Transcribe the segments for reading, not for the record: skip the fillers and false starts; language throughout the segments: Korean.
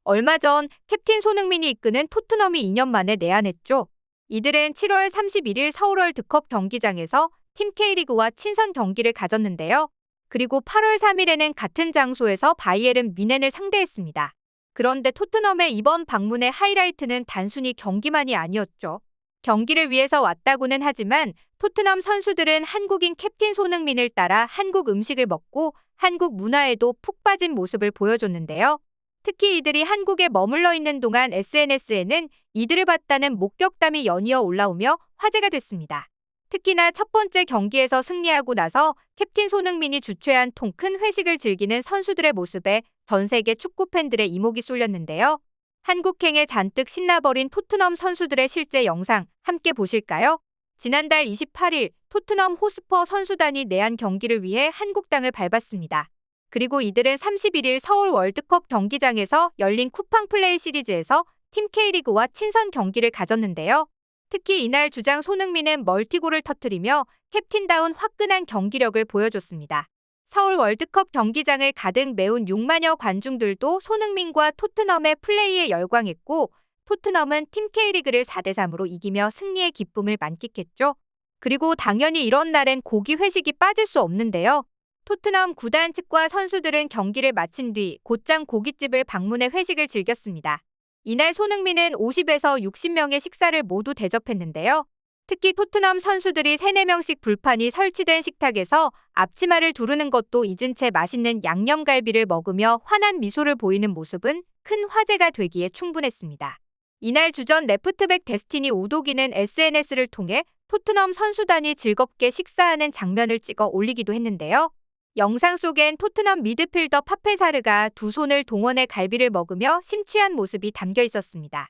얼마 전 캡틴 손흥민이 이끄는 토트넘이 2년 만에 내한했죠. 이들은 7월 31일 서울 월드컵 경기장에서 팀 K리그와 친선 경기를 가졌는데요. 그리고 8월 3일에는 같은 장소에서 바이에른 뮌헨을 상대했습니다. 그런데 토트넘의 이번 방문의 하이라이트는 단순히 경기만이 아니었죠. 경기를 위해서 왔다고는 하지만 토트넘 선수들은 한국인 캡틴 손흥민을 따라 한국 음식을 먹고 한국 문화에도 푹 빠진 모습을 보여줬는데요. 특히 이들이 한국에 머물러 있는 동안 SNS에는 이들을 봤다는 목격담이 연이어 올라오며 화제가 됐습니다. 특히나 첫 번째 경기에서 승리하고 나서 캡틴 손흥민이 주최한 통 큰 회식을 즐기는 선수들의 모습에 전 세계 축구 팬들의 이목이 쏠렸는데요. 한국행에 잔뜩 신나버린 토트넘 선수들의 실제 영상 함께 보실까요? 지난달 28일 토트넘 호스퍼 선수단이 내한 경기를 위해 한국 땅을 밟았습니다. 그리고 이들은 31일 서울 월드컵 경기장에서 열린 쿠팡 플레이 시리즈에서 팀 K리그와 친선 경기를 가졌는데요. 특히 이날 주장 손흥민은 멀티골을 터뜨리며 캡틴다운 화끈한 경기력을 보여줬습니다. 서울 월드컵 경기장을 가득 메운 6만여 관중들도 손흥민과 토트넘의 플레이에 열광했고 토트넘은 팀 K리그를 4대3으로 이기며 승리의 기쁨을 만끽했죠. 그리고 당연히 이런 날엔 고기 회식이 빠질 수 없는데요. 토트넘 구단 측과 선수들은 경기를 마친 뒤 곧장 고깃집을 방문해 회식을 즐겼습니다. 이날 손흥민은 50에서 60명의 식사를 모두 대접했는데요. 특히 토트넘 선수들이 3, 4명씩 불판이 설치된 식탁에서 앞치마를 두르는 것도 잊은 채 맛있는 양념갈비를 먹으며 환한 미소를 보이는 모습은 큰 화제가 되기에 충분했습니다. 이날 주전 레프트백 데스티니 우도기는 SNS를 통해 토트넘 선수단이 즐겁게 식사하는 장면을 찍어 올리기도 했는데요. 영상 속엔 토트넘 미드필더 파페사르가 두 손을 동원해 갈비를 먹으며 심취한 모습이 담겨 있었습니다.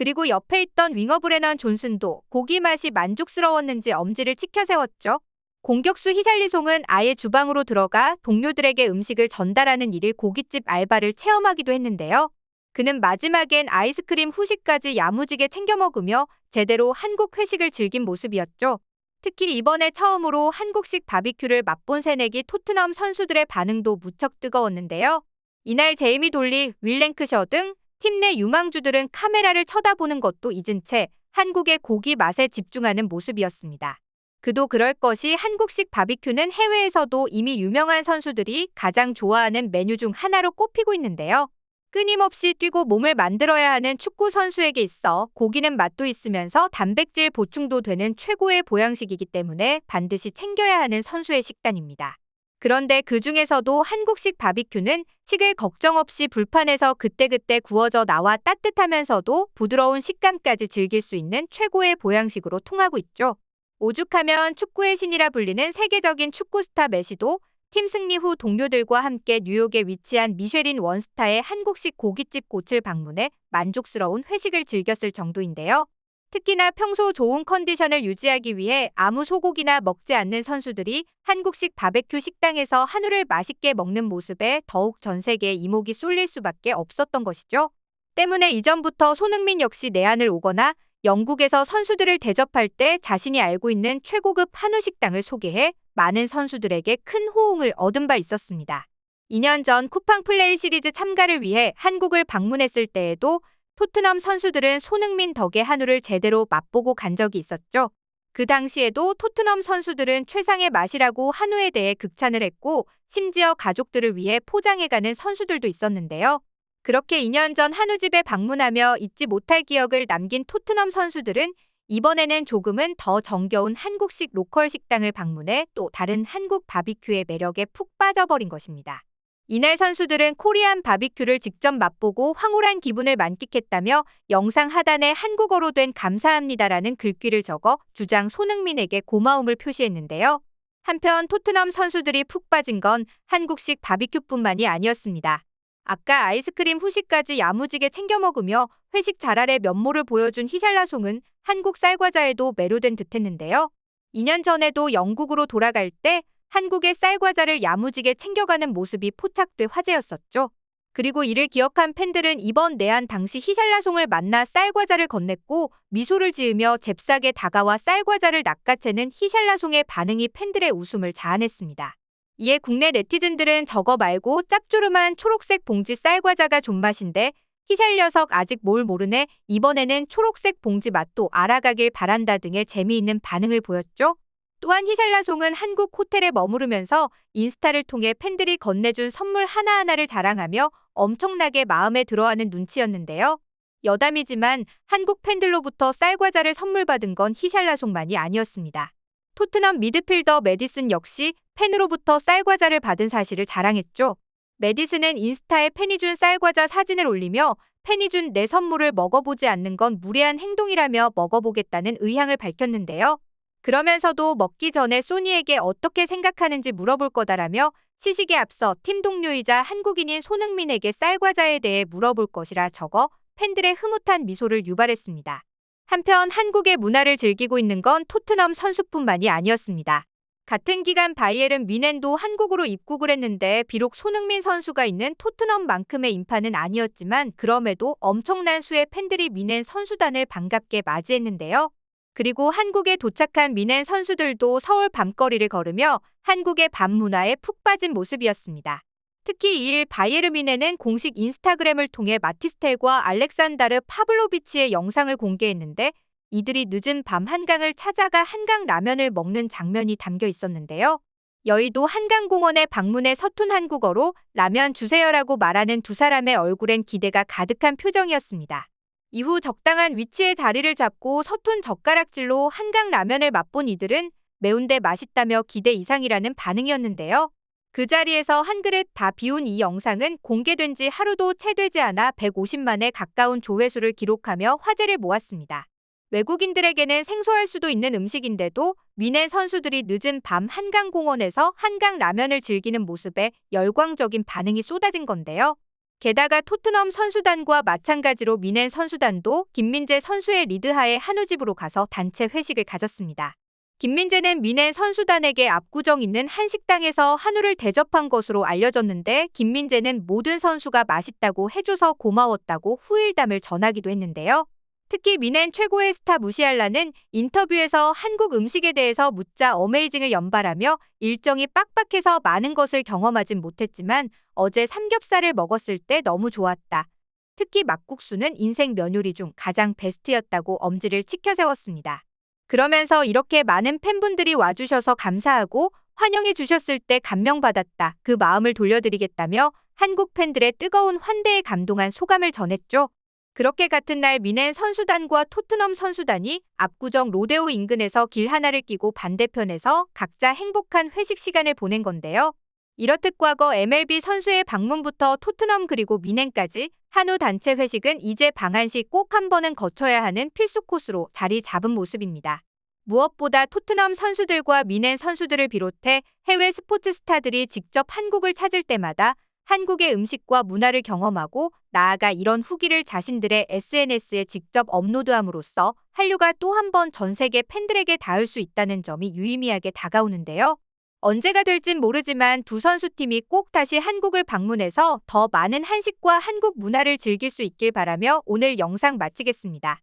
그리고 옆에 있던 윙어 브레넌 존슨도 고기 맛이 만족스러웠는지 엄지를 치켜 세웠죠. 공격수 히샬리송은 아예 주방으로 들어가 동료들에게 음식을 전달하는 일일 고깃집 알바를 체험하기도 했는데요. 그는 마지막엔 아이스크림 후식까지 야무지게 챙겨 먹으며 제대로 한국 회식을 즐긴 모습이었죠. 특히 이번에 처음으로 한국식 바비큐를 맛본 새내기 토트넘 선수들의 반응도 무척 뜨거웠는데요. 이날 제이미 돌리, 윌랭크셔 등 팀 내 유망주들은 카메라를 쳐다보는 것도 잊은 채 한국의 고기 맛에 집중하는 모습이었습니다. 그도 그럴 것이 한국식 바비큐는 해외에서도 이미 유명한 선수들이 가장 좋아하는 메뉴 중 하나로 꼽히고 있는데요. 끊임없이 뛰고 몸을 만들어야 하는 축구 선수에게 있어 고기는 맛도 있으면서 단백질 보충도 되는 최고의 보양식이기 때문에 반드시 챙겨야 하는 선수의 식단입니다. 그런데 그 중에서도 한국식 바비큐는 식을 걱정 없이 불판에서 그때그때 구워져 나와 따뜻하면서도 부드러운 식감까지 즐길 수 있는 최고의 보양식으로 통하고 있죠. 오죽하면 축구의 신이라 불리는 세계적인 축구 스타 메시도 팀 승리 후 동료들과 함께 뉴욕에 위치한 미쉐린 원스타의 한국식 고깃집 곳을 방문해 만족스러운 회식을 즐겼을 정도인데요. 특히나 평소 좋은 컨디션을 유지하기 위해 아무 소고기나 먹지 않는 선수들이 한국식 바베큐 식당에서 한우를 맛있게 먹는 모습에 더욱 전 세계의 이목이 쏠릴 수밖에 없었던 것이죠. 때문에 이전부터 손흥민 역시 내한을 오거나 영국에서 선수들을 대접할 때 자신이 알고 있는 최고급 한우 식당을 소개해 많은 선수들에게 큰 호응을 얻은 바 있었습니다. 2년 전 쿠팡 플레이 시리즈 참가를 위해 한국을 방문했을 때에도 토트넘 선수들은 손흥민 덕에 한우를 제대로 맛보고 간 적이 있었죠. 그 당시에도 토트넘 선수들은 최상의 맛이라고 한우에 대해 극찬을 했고 심지어 가족들을 위해 포장해가는 선수들도 있었는데요. 그렇게 2년 전 한우집에 방문하며 잊지 못할 기억을 남긴 토트넘 선수들은 이번에는 조금은 더 정겨운 한국식 로컬 식당을 방문해 또 다른 한국 바비큐의 매력에 푹 빠져버린 것입니다. 이날 선수들은 코리안 바비큐를 직접 맛보고 황홀한 기분을 만끽했다며 영상 하단에 한국어로 된 감사합니다라는 글귀를 적어 주장 손흥민에게 고마움을 표시했는데요. 한편 토트넘 선수들이 푹 빠진 건 한국식 바비큐뿐만이 아니었습니다. 아까 아이스크림 후식까지 야무지게 챙겨 먹으며 회식 잘할의 면모를 보여준 히샬라송은 한국 쌀과자에도 매료된 듯했는데요. 2년 전에도 영국으로 돌아갈 때 한국의 쌀과자를 야무지게 챙겨가는 모습이 포착돼 화제였었죠. 그리고 이를 기억한 팬들은 이번 내한 당시 히샬라송을 만나 쌀과자를 건넸고 미소를 지으며 잽싸게 다가와 쌀과자를 낚아채는 히샬라송의 반응이 팬들의 웃음을 자아냈습니다. 이에 국내 네티즌들은 저거 말고 짭조름한 초록색 봉지 쌀과자가 존맛인데 희샬 녀석 아직 뭘 모르네. 이번에는 초록색 봉지 맛도 알아가길 바란다 등의 재미있는 반응을 보였죠. 또한 희샬라송은 한국 호텔에 머무르면서 인스타를 통해 팬들이 건네준 선물 하나하나를 자랑하며 엄청나게 마음에 들어하는 눈치였는데요. 여담이지만 한국 팬들로부터 쌀과자를 선물 받은 건 희샬라송만이 아니었습니다. 토트넘 미드필더 매디슨 역시 팬으로부터 쌀과자를 받은 사실을 자랑했죠. 매디슨은 인스타에 팬이 준 쌀과자 사진을 올리며 팬이 준 내 선물을 먹어보지 않는 건 무례한 행동이라며 먹어보겠다는 의향을 밝혔는데요. 그러면서도 먹기 전에 소니에게 어떻게 생각하는지 물어볼 거다라며 시식에 앞서 팀 동료이자 한국인인 손흥민에게 쌀과자에 대해 물어볼 것이라 적어 팬들의 흐뭇한 미소를 유발했습니다. 한편 한국의 문화를 즐기고 있는 건 토트넘 선수뿐만이 아니었습니다. 같은 기간 바이에른 뮌헨도 한국으로 입국을 했는데 비록 손흥민 선수가 있는 토트넘만큼의 인파는 아니었지만 그럼에도 엄청난 수의 팬들이 뮌헨 선수단을 반갑게 맞이했는데요. 그리고 한국에 도착한 뮌헨 선수들도 서울 밤거리를 걸으며 한국의 밤 문화에 푹 빠진 모습이었습니다. 특히 2일 바이에른 뮌헨은 공식 인스타그램을 통해 마티스텔과 알렉산다르 파블로비치의 영상을 공개했는데 이들이 늦은 밤 한강을 찾아가 한강 라면을 먹는 장면이 담겨 있었는데요. 여의도 한강공원에 방문해 서툰 한국어로 라면 주세요라고 말하는 두 사람의 얼굴엔 기대가 가득한 표정이었습니다. 이후 적당한 위치에 자리를 잡고 서툰 젓가락질로 한강 라면을 맛본 이들은 매운데 맛있다며 기대 이상이라는 반응이었는데요. 그 자리에서 한 그릇 다 비운 이 영상은 공개된 지 하루도 채 되지 않아 150만에 가까운 조회수를 기록하며 화제를 모았습니다. 외국인들에게는 생소할 수도 있는 음식인데도 뮌헨 선수들이 늦은 밤 한강공원에서 한강 라면을 즐기는 모습에 열광적인 반응이 쏟아진 건데요. 게다가 토트넘 선수단과 마찬가지로 뮌헨 선수단도 김민재 선수의 리드하에 한우 집으로 가서 단체 회식을 가졌습니다. 김민재는 뮌헨 선수단에게 압구정 있는 한 식당에서 한우를 대접한 것으로 알려졌는데 김민재는 모든 선수가 맛있다고 해줘서 고마웠다고 후일담을 전하기도 했는데요. 특히 뮌헨 최고의 스타 무시알라는 인터뷰에서 한국 음식에 대해서 묻자 어메이징을 연발하며 일정이 빡빡해서 많은 것을 경험하진 못했지만 어제 삼겹살을 먹었을 때 너무 좋았다. 특히 막국수는 인생 면요리 중 가장 베스트였다고 엄지를 치켜 세웠습니다. 그러면서 이렇게 많은 팬분들이 와주셔서 감사하고 환영해 주셨을 때 감명받았다. 그 마음을 돌려드리겠다며 한국 팬들의 뜨거운 환대에 감동한 소감을 전했죠. 그렇게 같은 날 뮌헨 선수단과 토트넘 선수단이 압구정 로데오 인근에서 길 하나를 끼고 반대편에서 각자 행복한 회식 시간을 보낸 건데요. 이렇듯 과거 MLB 선수의 방문부터 토트넘 그리고 뮌헨까지 한우 단체 회식은 이제 방한 시 꼭 한 번은 거쳐야 하는 필수 코스로 자리 잡은 모습입니다. 무엇보다 토트넘 선수들과 뮌헨 선수들을 비롯해 해외 스포츠 스타들이 직접 한국을 찾을 때마다 한국의 음식과 문화를 경험하고 나아가 이런 후기를 자신들의 SNS에 직접 업로드함으로써 한류가 또 한 번 전 세계 팬들에게 닿을 수 있다는 점이 유의미하게 다가오는데요. 언제가 될진 모르지만 두 선수팀이 꼭 다시 한국을 방문해서 더 많은 한식과 한국 문화를 즐길 수 있길 바라며 오늘 영상 마치겠습니다.